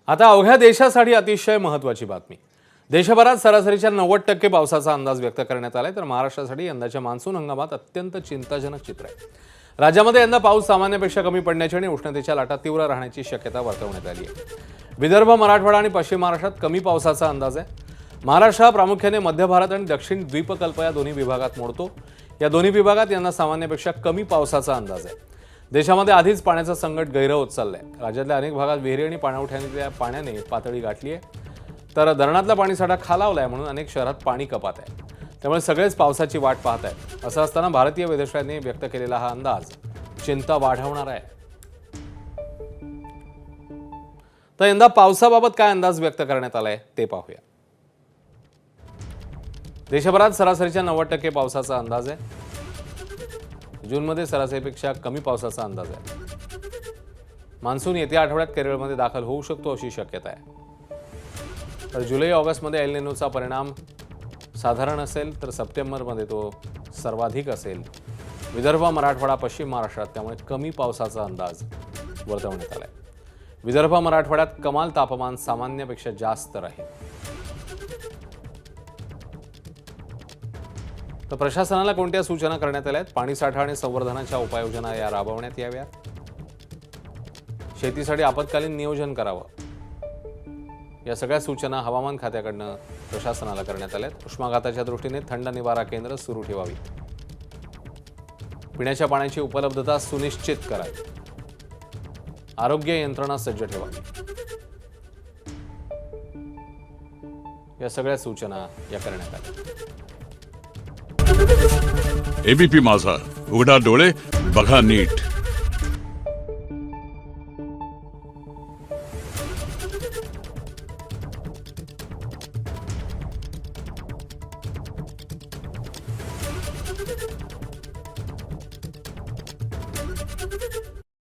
आता अवघ्या देशासाठी अतिशय महत्त्वाची बातमी। देशभरात सरासरीच्या 90% पावसाचा अंदाज व्यक्त करण्यात आलाय, तर महाराष्ट्रासाठी यंदाच्या मान्सून हंगामात अत्यंत चिंताजनक चित्र आहे। राज्यामध्ये यंदा पाऊस सामान्यपेक्षा कमी पडण्याची आणि उष्णतेच्या लाटा तीव्र राहण्याची शक्यता वर्तवण्यात आली आहे। विदर्भ, मराठवाडा आणि पश्चिम महाराष्ट्रात कमी पावसाचा अंदाज आहे। महाराष्ट्र हा प्रामुख्याने मध्य भारत आणि दक्षिण द्वीपकल्प या दोन्ही विभागात मोडतो। या दोन्ही विभागात यंदा सामान्यपेक्षा कमी पावसाचा अंदाज आहे। देशामध्ये आधीच पाण्याचं संकट गैर होत चाललंय। राज्यातल्या अनेक भागात विहिरी आणि पाणवठ्यांच्या पाण्याने पातळी गाठली आहे, तर धरणातला पाणीसाठा खालावलाय, म्हणून अनेक शहरात पाणी कपात आहे। त्यामुळे सगळेच पावसाची वाट पाहत आहेत। असं असताना भारतीय वेधशाळेने व्यक्त केलेला हा अंदाज चिंता वाढवणारा आहे। तर यंदा पावसाबाबत काय अंदाज व्यक्त करण्यात आलाय ते पाहूया। देशभरात सरासरीच्या 90% पावसाचा अंदाज आहे। जूनमध्ये सरासरीपेक्षा कमी पावसाचा अंदाज आहे। मान्सून येत्या आठवड्यात केरळमध्ये दाखल होऊ शकतो अशी शक्यता आहे। तर जुलै ऑगस्टमध्ये एल निनोचा परिणाम साधारण असेल, तर सप्टेंबरमध्ये तो सर्वाधिक असेल। विदर्भ, मराठवाडा, पश्चिम महाराष्ट्रात त्यामुळे कमी पावसाचा अंदाज वर्तवण्यात आलाय। विदर्भ, मराठवाड्यात कमाल तापमान सामान्यपेक्षा जास्त राहील। तर प्रशासनाला कोणत्या सूचना करण्यात आल्या आहेत? पाणीसाठा आणि संवर्धनाच्या उपाययोजना या राबवण्यात याव्यात। शेतीसाठी आपत्कालीन नियोजन करावं, या सगळ्या सूचना हवामान खात्याकडनं प्रशासनाला करण्यात आल्यात। उष्माघाताच्या दृष्टीने थंड निवारा केंद्र सुरू ठेवावी। पिण्याच्या पाण्याची उपलब्धता सुनिश्चित करावी। आरोग्य यंत्रणा सज्ज ठेवावी। या सगळ्या सूचना या करण्यात आल्या। एबीपी माझा, उघडा डोळे बघा नीट।